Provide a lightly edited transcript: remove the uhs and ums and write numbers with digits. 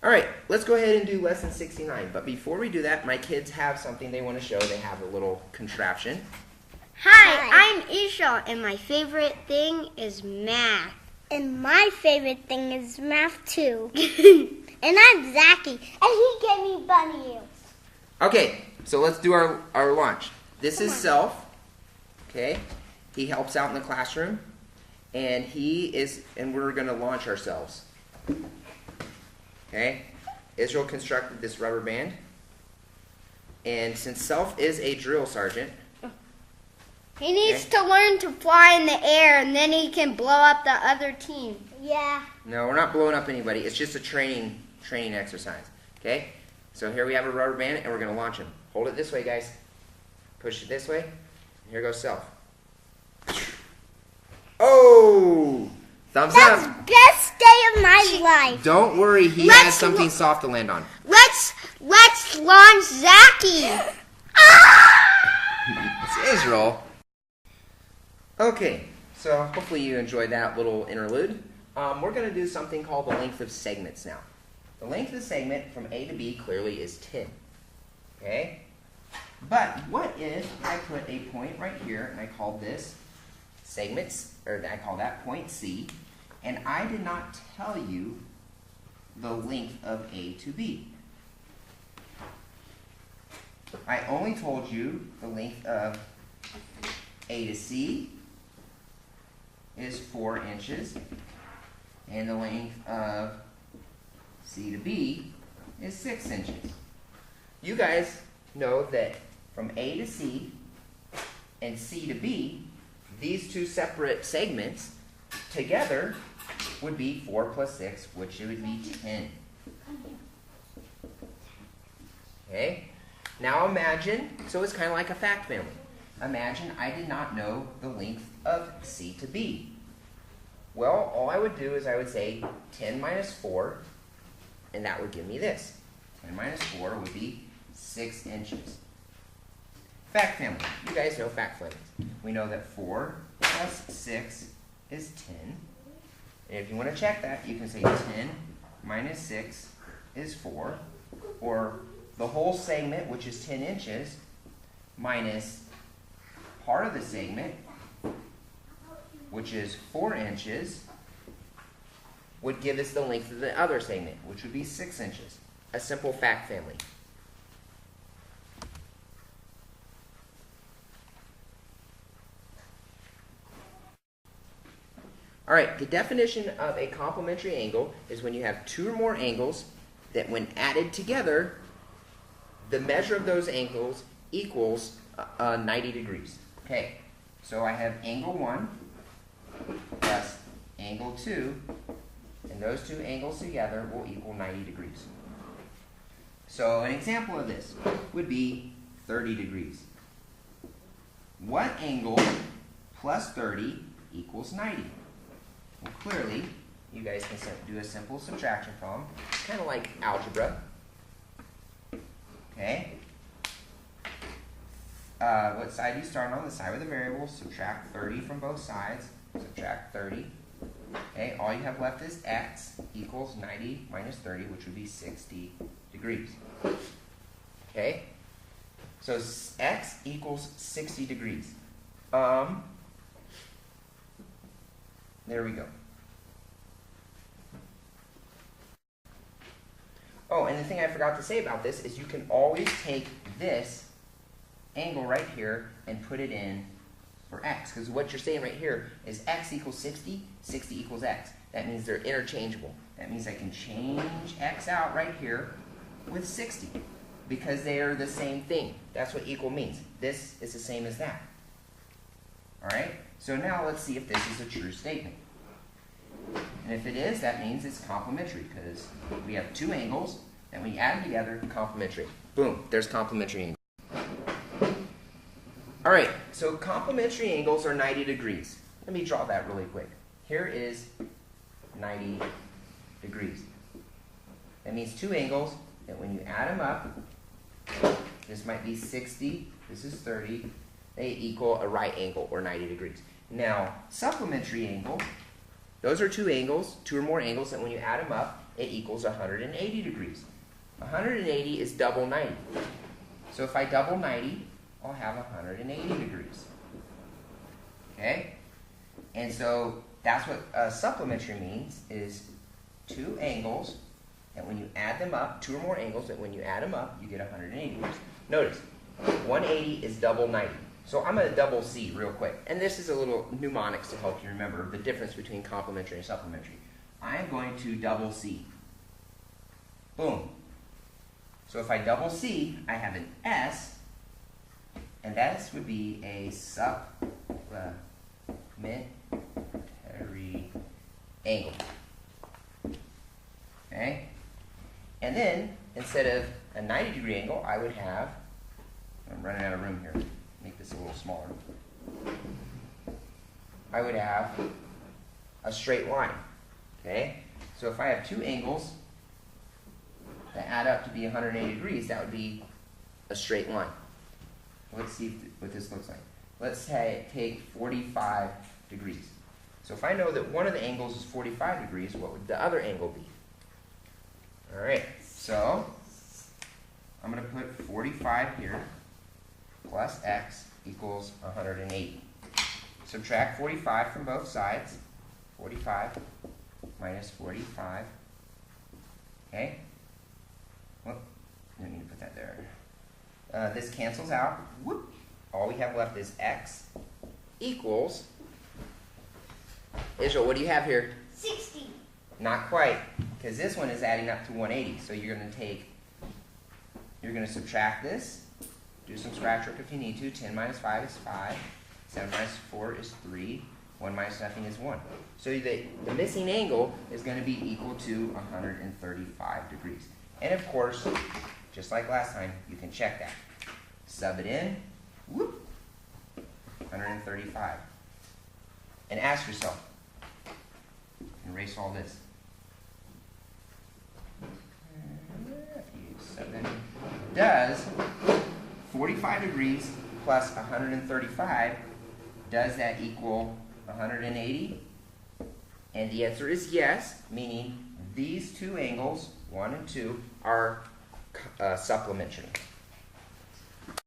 All right, let's go ahead and do lesson 69. But before we do that, my kids have something they want to show. They have a little contraption. Hi, I'm Isha, and my favorite thing is math. And my favorite thing is math too. And I'm Zachy, and he gave me bunny ears. Okay, so let's do our launch. This is Self. Okay, he helps out in the classroom, and we're going to launch ourselves. Okay, Israel constructed this rubber band, and since Self is a drill sergeant, he needs to learn to fly in the air, and then he can blow up the other team. Yeah. No, we're not blowing up anybody. It's just a training exercise. Okay, so here we have a rubber band, and we're going to launch him. Hold it this way, guys. Push it this way. Here goes Self. Oh! Thumbs That's up. best day of my life. Don't worry, he has something soft to land on. Let's launch Zachy. It's Israel. Okay, so hopefully you enjoyed that little interlude. We're going to do something called the length of segments now. The length of the segment from A to B clearly is 10. Okay? But what if I put a point right here, and I call this segments, or I call that point C, and I did not tell you the length of A to B. I only told you the length of A to C is 4 inches, and the length of C to B is 6 inches. You guys know that from A to C and C to B, these two separate segments together would be 4 plus 6, which would be 10. Okay? Now imagine, so it's kind of like a fact family. Imagine I did not know the length of C to B. Well, all I would do is I would say 10 minus 4, and that would give me this. 10 minus 4 would be 6 inches. Fact family. You guys know fact families. We know that 4 plus 6 is 10. And if you want to check that, you can say 10 minus 6 is 4. Or the whole segment, which is 10 inches, minus part of the segment, which is 4 inches, would give us the length of the other segment, which would be 6 inches. A simple fact family. All right, the definition of a complementary angle is when you have two or more angles that when added together, the measure of those angles equals 90 degrees. Okay, so I have angle 1 plus angle 2, and those two angles together will equal 90 degrees. So an example of this would be 30 degrees. What angle plus 30 equals 90? Well, clearly, you guys can do a simple subtraction problem, kind of like algebra. Okay? What side do you start on? The side with the variable. Subtract 30 from both sides. Subtract 30. Okay, all you have left is x equals 90 minus 30, which would be 60 degrees. Okay? So x equals 60 degrees. There we go. Oh, and the thing I forgot to say about this is you can always take this angle right here and put it in for x. Because what you're saying right here is x equals 60, 60 equals x. That means they're interchangeable. That means I can change x out right here with 60 because they are the same thing. That's what equal means. This is the same as that. All right? So now let's see if this is a true statement. And if it is, that means it's complementary because we have two angles and when you add them together, complementary. Boom, there's complementary angle. All right, so complementary angles are 90 degrees. Let me draw that really quick. Here is 90 degrees. That means two angles that when you add them up, this might be 60, this is 30, they equal a right angle or 90 degrees. Now, supplementary angle, those are two angles, two or more angles that when you add them up, it equals 180 degrees. 180 is double 90. So if I double 90, I'll have 180 degrees. Okay? And so that's what supplementary means, is two angles, and when you add them up, two or more angles, that when you add them up, you get 180 degrees. Notice, 180 is double 90. So I'm going to double C real quick. And this is a little mnemonics to help you remember the difference between complementary and supplementary. I'm going to double C. Boom. So if I double C, I have an S, and that would be a supplementary angle. Okay? And then, instead of a 90-degree angle, I would have, I'm running out of room here, make this a little smaller. I would have a straight line. Okay? So if I have two angles that add up to be 180 degrees, that would be a straight line. Let's see what this looks like. Let's say take 45 degrees. So if I know that one of the angles is 45 degrees, what would the other angle be? All right, so I'm going to put 45 here plus x equals 180. Subtract 45 from both sides. 45 minus 45. Okay? Whoop, didn't need to put that there. This cancels out. Whoop. All we have left is x equals, Israel, what do you have here? 60. Not quite, because this one is adding up to 180. So you're going to subtract this. Do some scratch work if you need to. 10 minus 5 is 5. 7 minus 4 is 3. 1 minus nothing is 1. So the missing angle is going to be equal to 135 degrees. And of course, just like last time, you can check that. Sub it in. Whoop. 135. And ask yourself, erase all this. Does 45 degrees plus 135, does that equal 180? And the answer is yes, meaning these two angles, 1 and 2, are supplementary.